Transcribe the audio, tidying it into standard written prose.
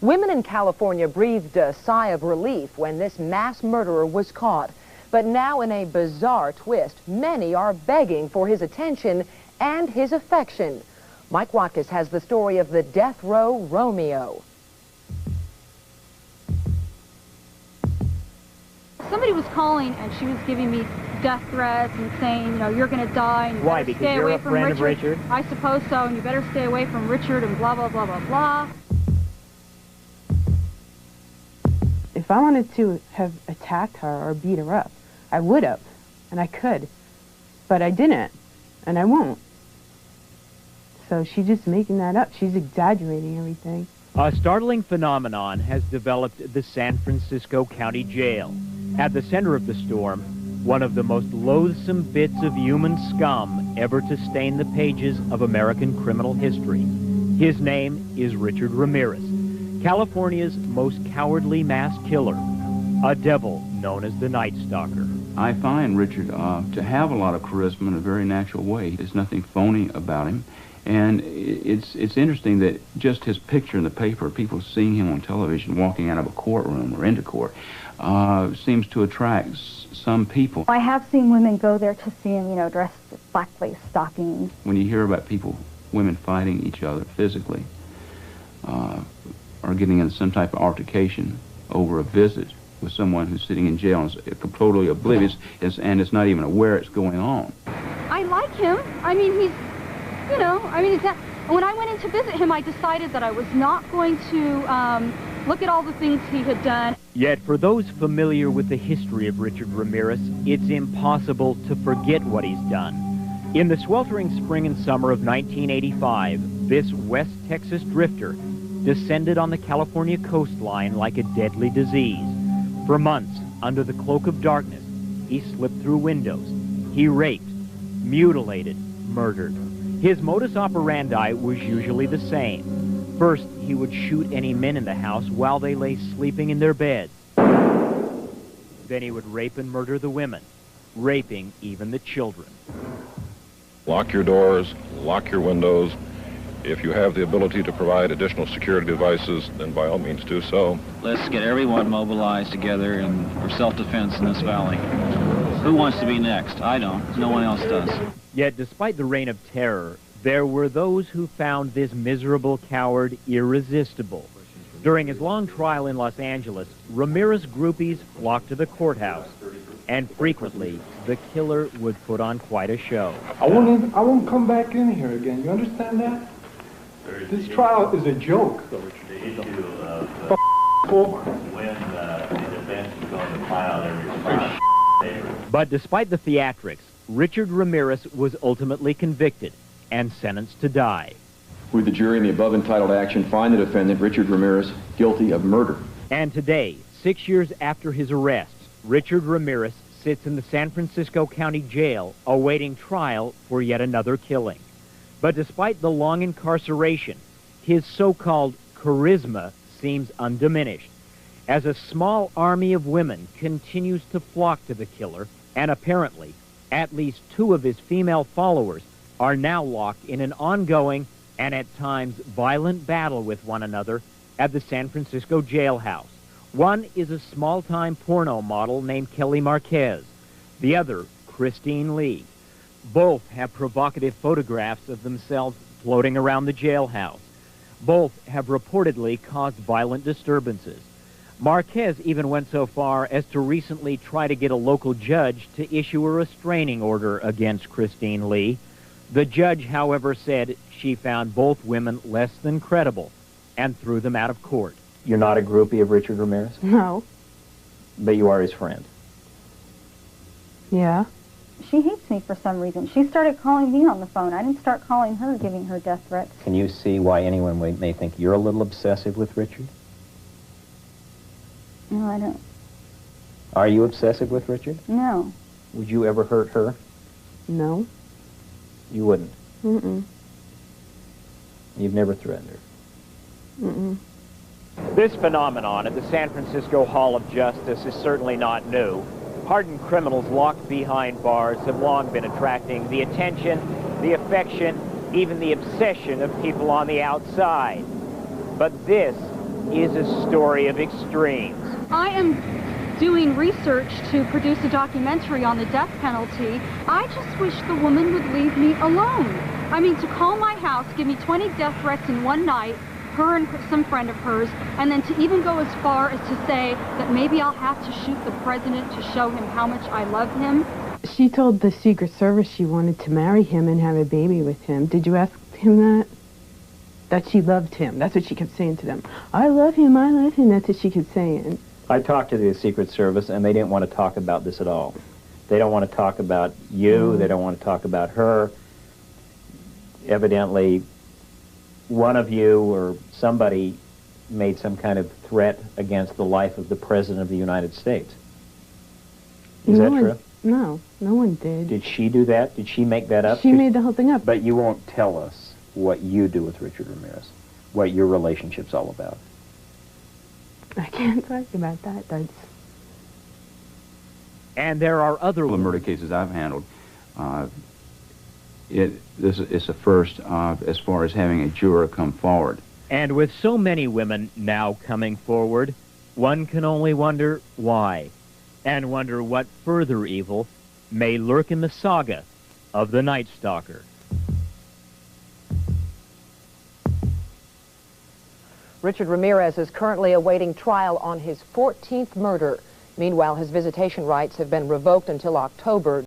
Women in California breathed a sigh of relief when this mass murderer was caught. But now, in a bizarre twist, many are begging for his attention and his affection. Mike Watkins has the story of the death row Romeo. Somebody was calling and she was giving me death threats and saying, you know, you're going to die and you Why? better Because stay you're away a from friend Richard. of Richard? I suppose so, and you better stay away from Richard and blah, blah, blah, blah, blah. If I wanted to have attacked her or beat her up, I would have, and I could, but I didn't, and I won't. So she's just making that up. She's exaggerating everything. A startling phenomenon has developed at the San Francisco County Jail. At the center of the storm, one of the most loathsome bits of human scum ever to stain the pages of American criminal history. His name is Richard Ramirez, California's most cowardly mass killer, a devil known as the Night Stalker. I find Richard to have a lot of charisma in a very natural way. There's nothing phony about him. And it's interesting that just his picture in the paper, people seeing him on television walking out of a courtroom or into court, seems to attract some people. I have seen women go there to see him, you know, dressed with black lace stockings. When you hear about women fighting each other physically, or getting in some type of altercation over a visit with someone who's sitting in jail and is totally oblivious and is not even aware it's going on. I like him. I mean, he's, you know, when I went in to visit him, I decided that I was not going to look at all the things he had done. Yet for those familiar with the history of Richard Ramirez, it's impossible to forget what he's done. In the sweltering spring and summer of 1985, this West Texas drifter descended on the California coastline like a deadly disease. For months, under the cloak of darkness, he slipped through windows. He raped, mutilated, murdered. His modus operandi was usually the same. First, he would shoot any men in the house while they lay sleeping in their beds. Then he would rape and murder the women, raping even the children. Lock your doors, lock your windows. If you have the ability to provide additional security devices, then by all means do so. Let's get everyone mobilized together for self-defense in this valley. Who wants to be next? I don't. No one else does. Yet, despite the reign of terror, there were those who found this miserable coward irresistible. During his long trial in Los Angeles, Ramirez groupies flocked to the courthouse, and frequently, the killer would put on quite a show. I won't come back in here again. You understand that? This trial is a joke. The issue of when the defense is going to file their response. But despite the theatrics, Richard Ramirez was ultimately convicted and sentenced to die. We, the jury, in the above entitled action, find the defendant, Richard Ramirez, guilty of murder. And today, 6 years after his arrest, Richard Ramirez sits in the San Francisco County Jail awaiting trial for yet another killing. But despite the long incarceration, his so-called charisma seems undiminished, as a small army of women continues to flock to the killer, and apparently, at least 2 of his female followers are now locked in an ongoing and at times violent battle with one another at the San Francisco jailhouse. One is a small-time porno model named Kelly Marquez, the other, Christine Lee. Both have provocative photographs of themselves floating around the jailhouse. Both have reportedly caused violent disturbances. Marquez even went so far as to recently try to get a local judge to issue a restraining order against Christine Lee. The judge, however, said she found both women less than credible and threw them out of court. You're not a groupie of Richard Ramirez? No. But you are his friend? Yeah. She hates me for some reason. She started calling me on the phone. I didn't start calling her, giving her death threats. Can you see why anyone may think you're a little obsessive with Richard? No, I don't. Are you obsessive with Richard? No. Would you ever hurt her? No. You wouldn't? Mm-mm. You've never threatened her? Mm-mm. This phenomenon at the San Francisco Hall of Justice is certainly not new. Hardened criminals locked behind bars have long been attracting the attention, the affection, even the obsession of people on the outside. But this is a story of extremes. I am doing research to produce a documentary on the death penalty. I just wish the woman would leave me alone. I mean, to call my house, give me 20 death threats in one night, her and some friend of hers, and then to even go as far as to say that maybe I'll have to shoot the president to show him how much I love him. She told the Secret Service she wanted to marry him and have a baby with him. Did you ask him that? That she loved him. That's what she kept saying to them. I love him, I love him. That's what she kept saying. I talked to the Secret Service, and they didn't want to talk about this at all. They don't want to talk about you. They don't want to talk about her. Evidently, one of you or somebody made some kind of threat against the life of the President of the United States. Is that true? No, no one did. Did she do that? Did she make that up? She made the whole thing up. But you won't tell us what you do with Richard Ramirez, what your relationship's all about. I can't talk about that. That's... And there are other murder cases I've handled. This is a first as far as having a juror come forward. And with so many women now coming forward, one can only wonder why, and wonder what further evil may lurk in the saga of the Night Stalker. Richard Ramirez is currently awaiting trial on his 14th murder. Meanwhile, his visitation rights have been revoked until October.